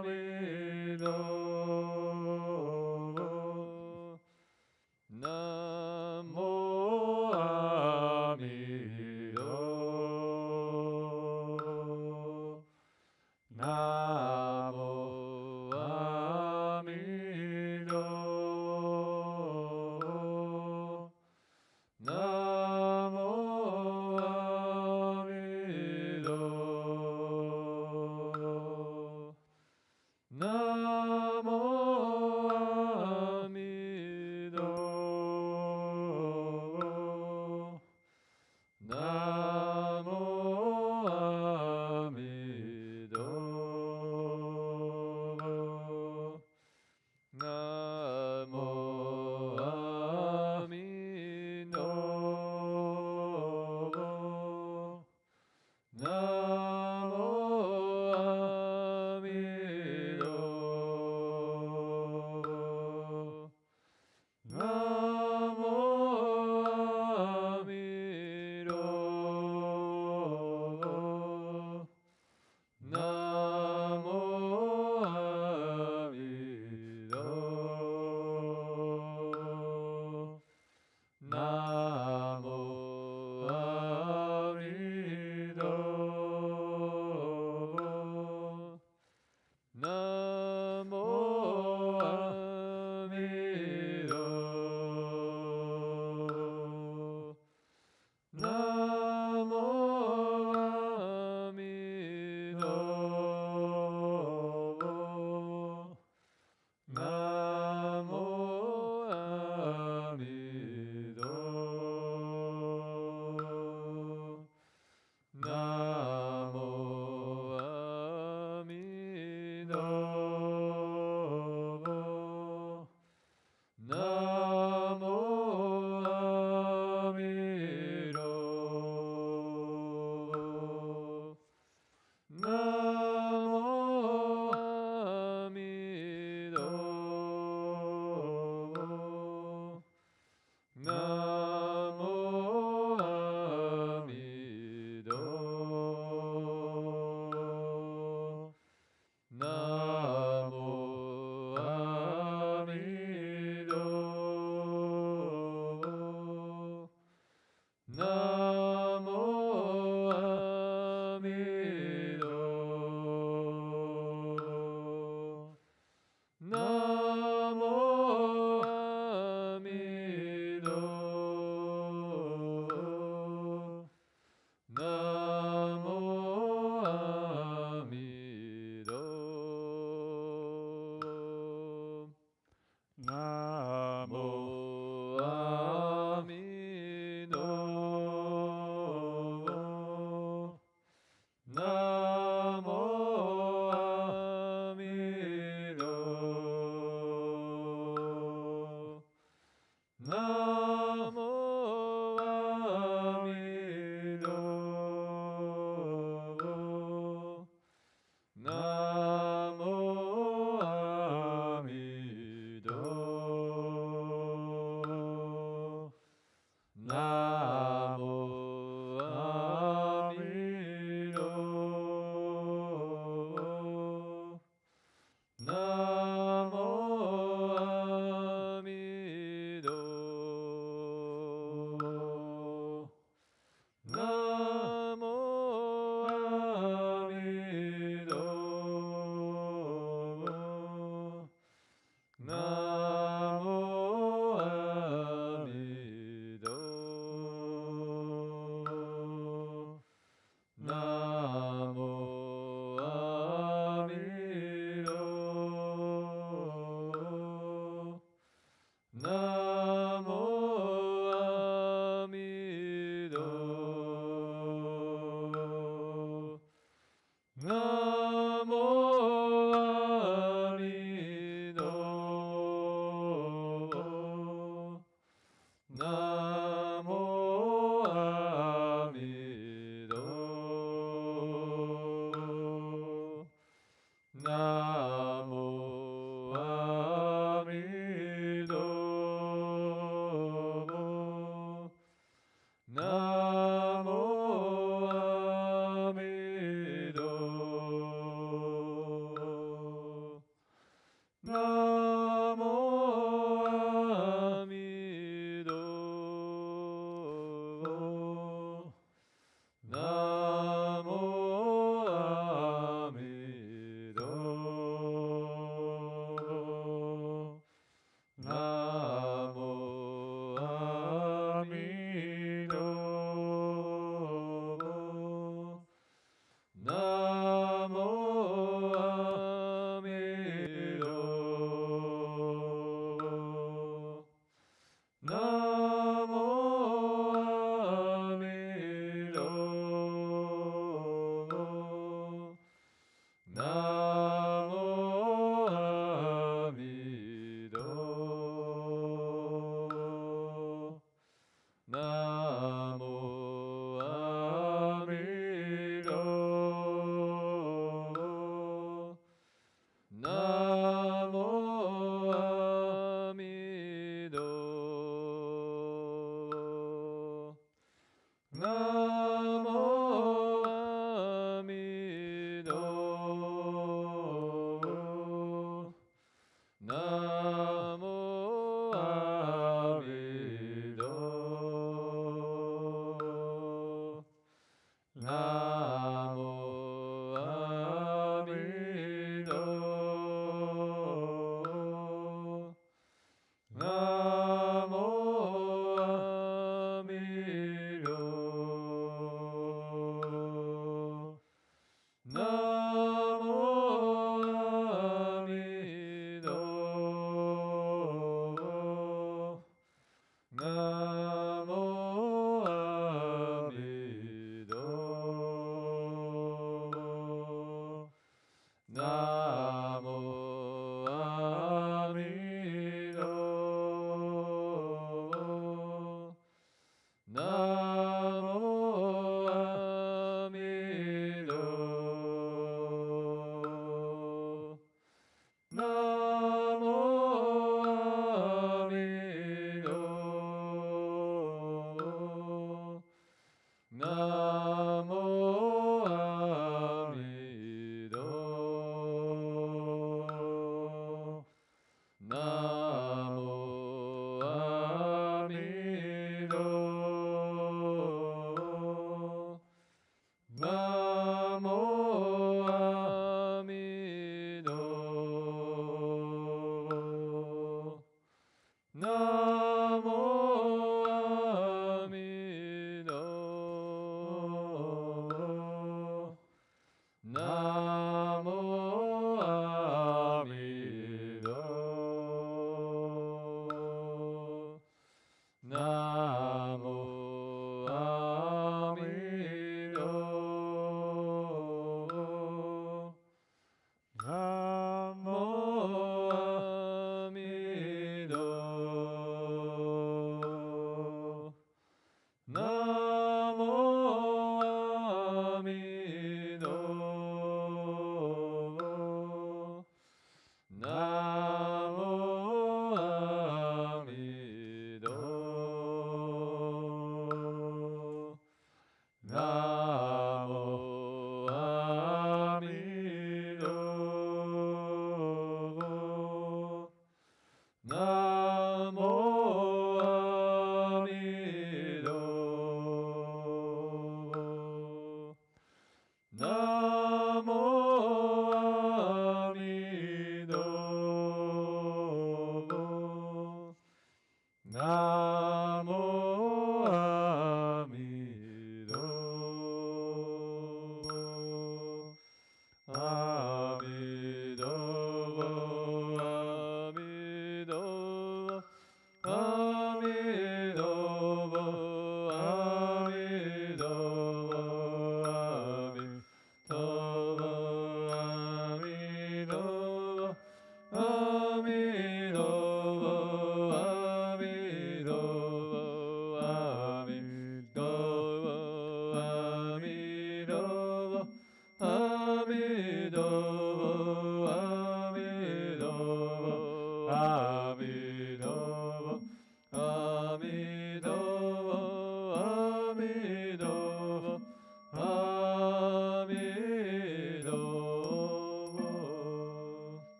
Amitabha. Namo Amitabha. Namo Amitabha. Namo Amitabha.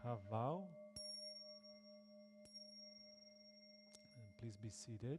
Havau. And please be seated.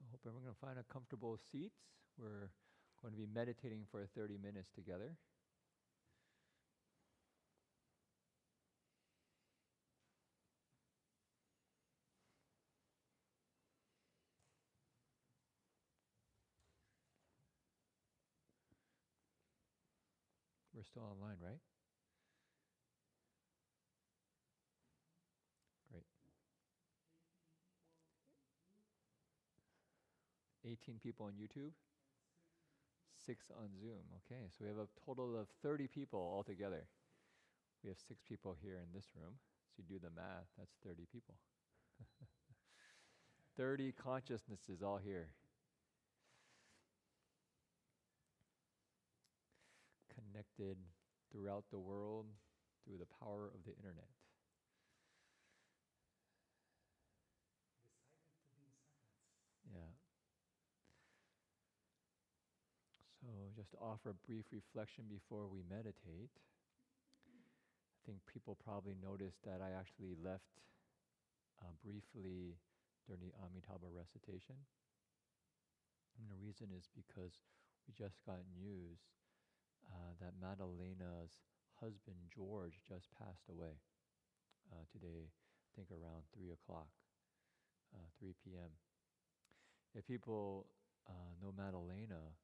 I hope everyone can find a comfortable seat. We're going to be meditating for 30 minutes together. We're still online, right? Great. 18 people on YouTube, 6 on Zoom. Okay, so we have a total of 30 people altogether. We have 6 people here in this room. So you do the math, that's 30 people. 30 consciousnesses all here. Connected throughout the world through the power of the internet. just to offer a brief reflection before we meditate. I think people probably noticed that I actually left briefly during the Amitabha recitation. And the reason is because we just got news that Madalena's husband George just passed away today, I think around 3 o'clock, 3 p.m. If people know Madalena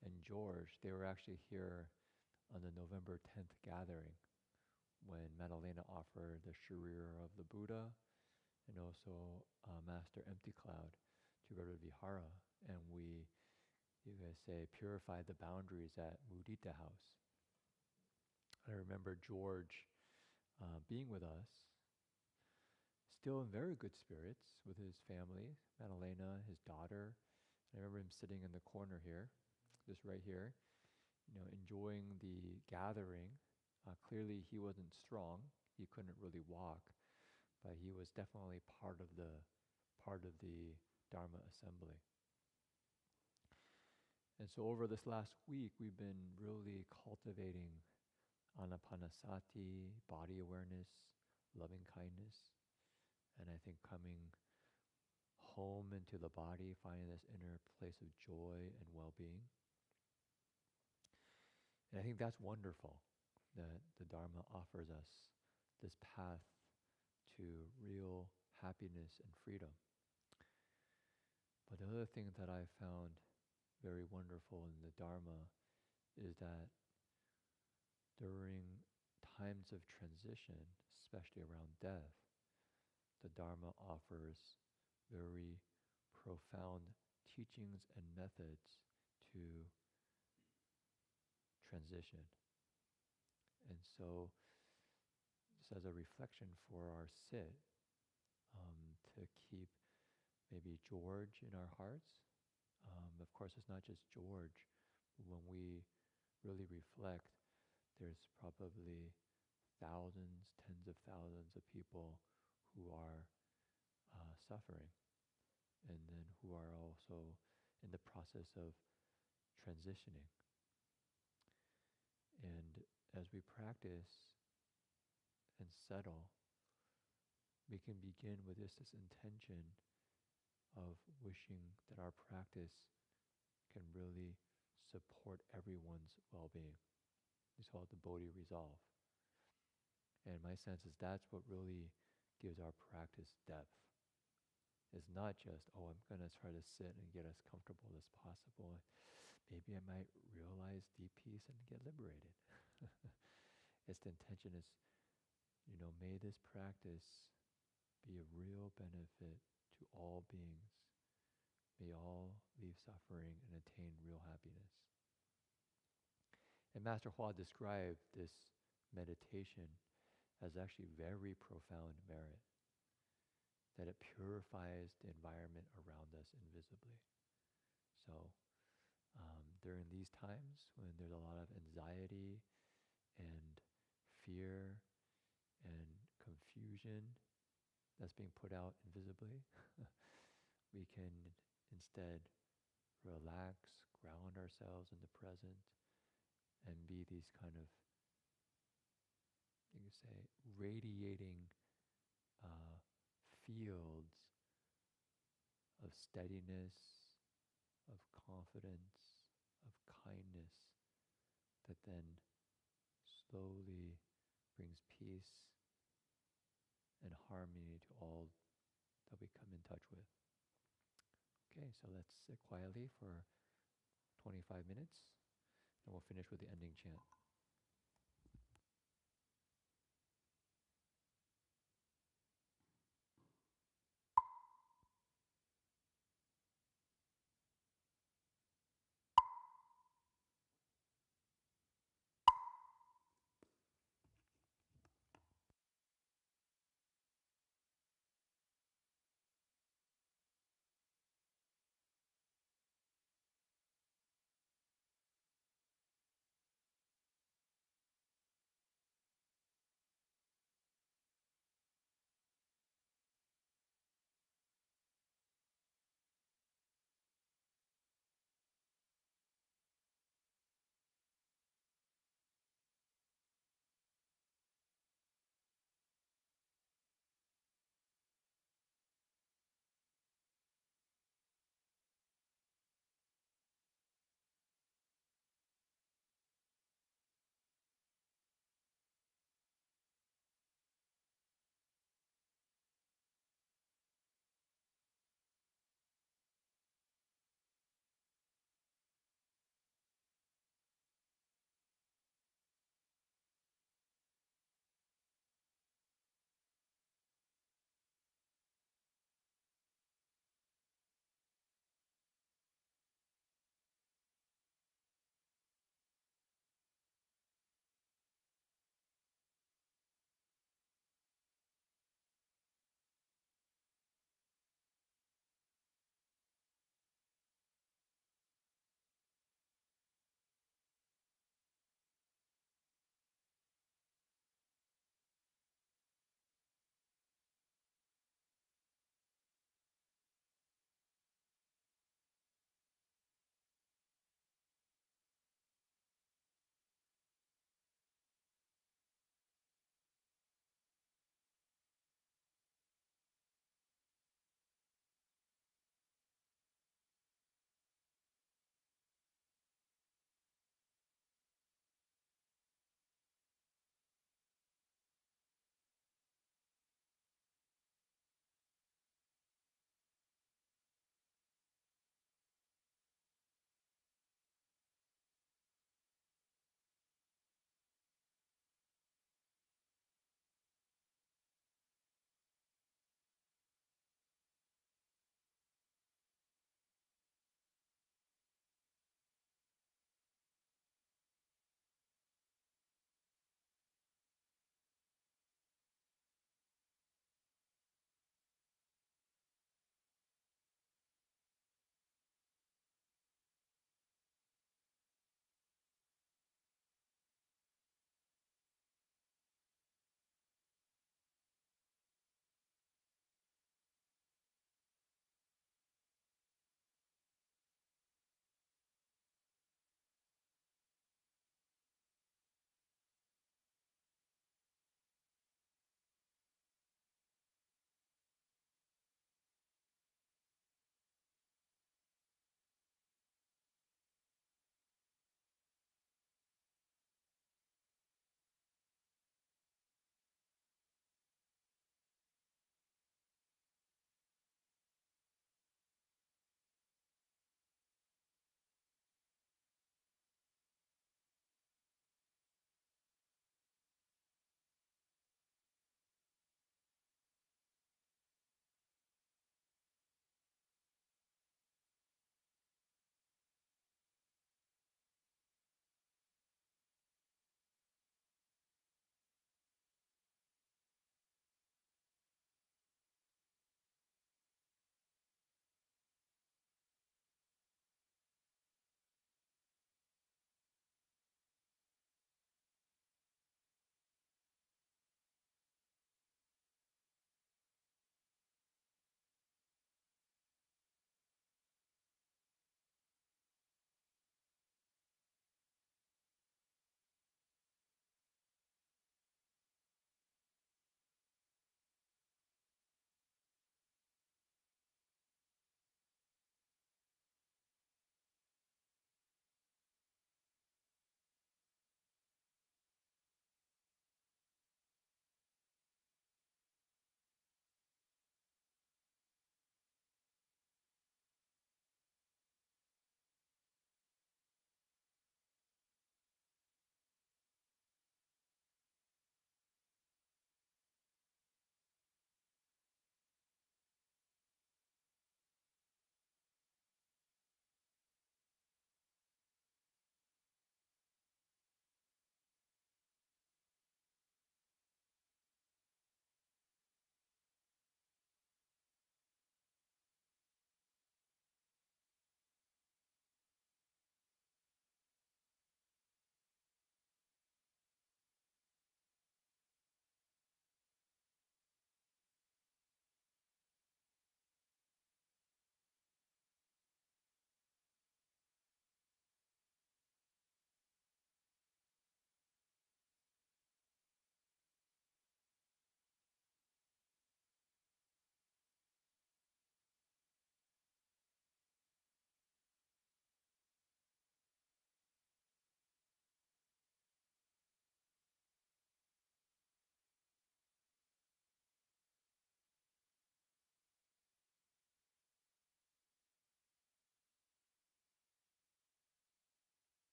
and George, they were actually here on the November 10th gathering when Madalena offered the Sharira of the Buddha and also Master Empty Cloud to go to Vihara. And we, you guys say, purified the boundaries at Mudita House. I remember George being with us, still in very good spirits with his family, Madalena, his daughter. I remember him sitting in the corner here, just right here, enjoying the gathering. Clearly he wasn't strong, he couldn't really walk, but he was definitely part of the Dharma assembly. And so over this last week, we've been really cultivating anapanasati, body awareness, loving kindness, and I think coming home into the body, finding this inner place of joy and well-being. And I think that's wonderful, that the Dharma offers us this path to real happiness and freedom. But the other thing that I found very wonderful in the Dharma is that during times of transition, especially around death, the Dharma offers very profound teachings and methods to transition. And so, just as a reflection for our sit, to keep maybe George in our hearts. Of course, it's not just George. When we really reflect, there's probably thousands, tens of thousands of people who are suffering, and then who are also in the process of transitioning. And as we practice and settle, we can begin with this intention of wishing that our practice can really support everyone's well-being. We call it the Bodhi resolve. And my sense is that's what really gives our practice depth. It's not just, I'm going to try to sit and get as comfortable as possible. Maybe I might realize deep peace and get liberated. It's the intention is, may this practice be a real benefit to all beings. May all leave suffering and attain real happiness. And Master Hua described this meditation as actually very profound merit, that it purifies the environment around us invisibly. So during these times when there's a lot of anxiety and fear and confusion that's being put out invisibly, we can instead relax, ground ourselves in the present, and be these kind of, you could say, radiating fields of steadiness, of confidence, of kindness, that then slowly brings peace and harmony to all that we come in touch with. Okay, so let's sit quietly for 25 minutes, and we'll finish with the ending chant.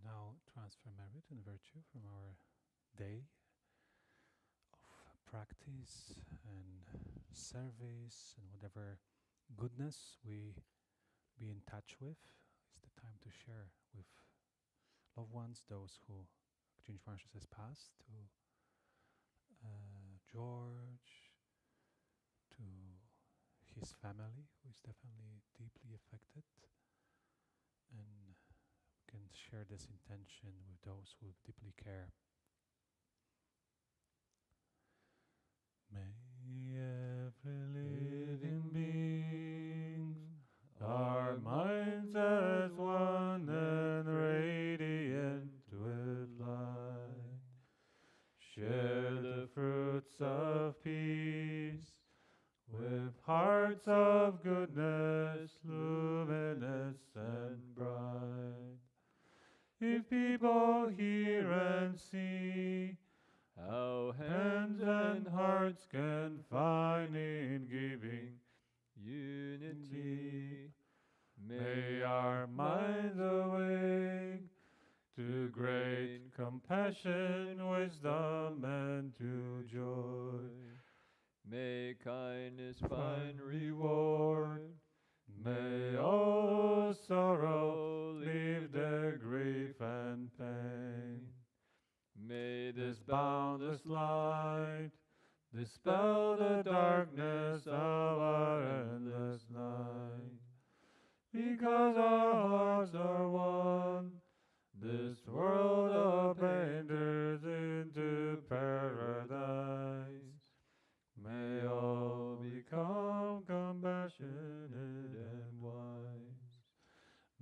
now transfer merit and virtue from our day of practice and service and whatever goodness we be in touch with. It's the time to share with loved ones, those who exchange consciousness passed, to George, to his family, who is definitely deeply affected, and we can share this intention with those who deeply care. May every living being, our minds as one and radiant with light, share the fruits of peace with hearts of goodness, luminous and bright. If people hear and see how hands and hearts can find in giving unity, may our minds awake to great compassion, wisdom, and to joy. may kindness find reward. May all sorrow leave their grief and pain. May this boundless light dispel the darkness of our endless night. Because our hearts are one, this world of pain turns into paradise. May all become compassionate and wise.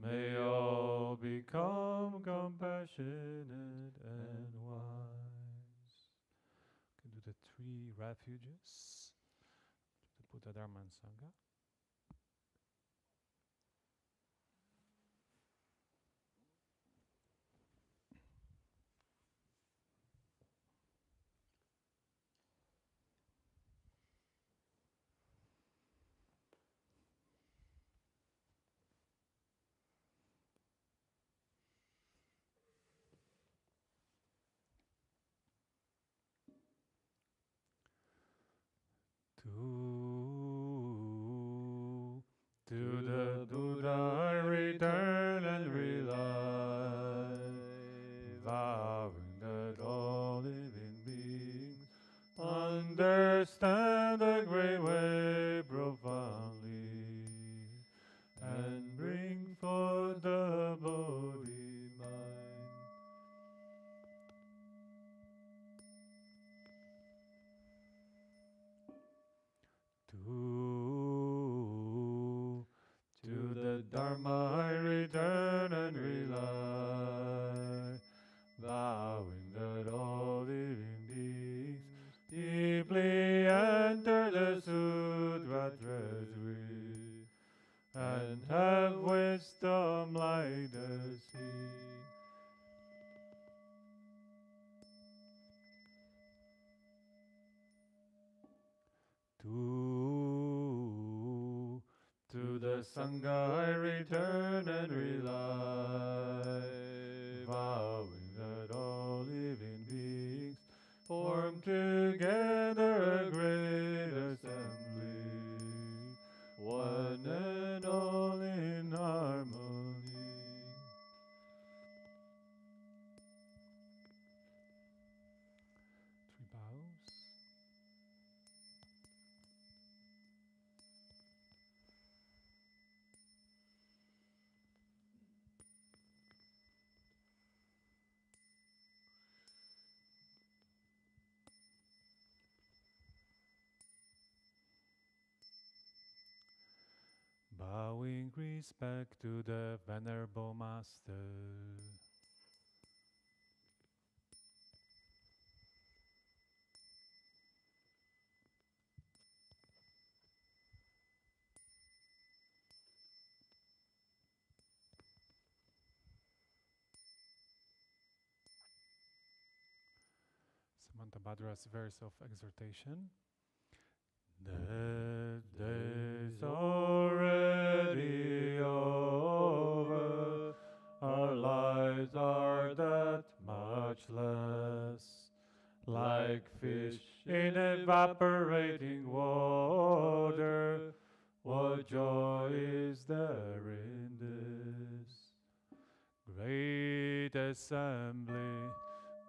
May all become compassionate and wise. We can do the 3 refuges. The Buddha, Dharma, and Sangha. To the Buddha I return and rely, vowing that all living beings understand the great way profoundly, and bring forth the Bodhi mind. To the Dharma I return and rely, vowing that all living beings deeply enter the Sutra treasury, and have wisdom like the sea. To the Sangha I return and rely, vowing that all living beings form together a great assembly, one and all in harmony. Three bows. Bowing respect to the Venerable Master. Samantha Bhadra's verse of exhortation. That day's already over, our lives are like fish in evaporating water. What joy is there in this great assembly?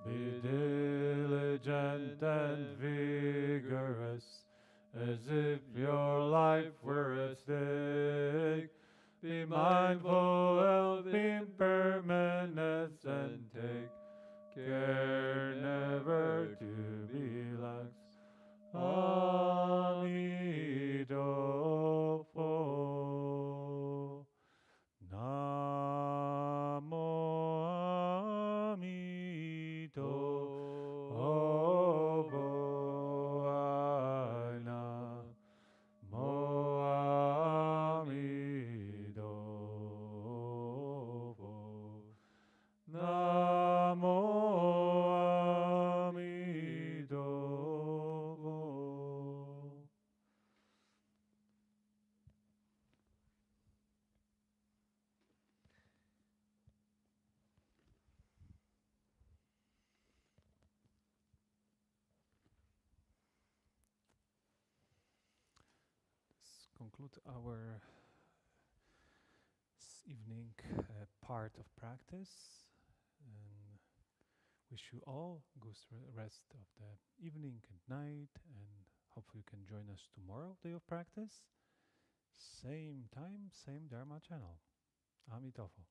Be diligent and vigorous, as if your life were at stake. Be mindful of impermanence and take care never to be lax. Amitabha. Namo Amitabha. Namo Amitabha. Namo Amitabha. This concludes our evening part of practice, and wish you all good rest of the evening and night, and hopefully you can join us tomorrow, day of practice. Same time, same Dharma channel. Amitabha.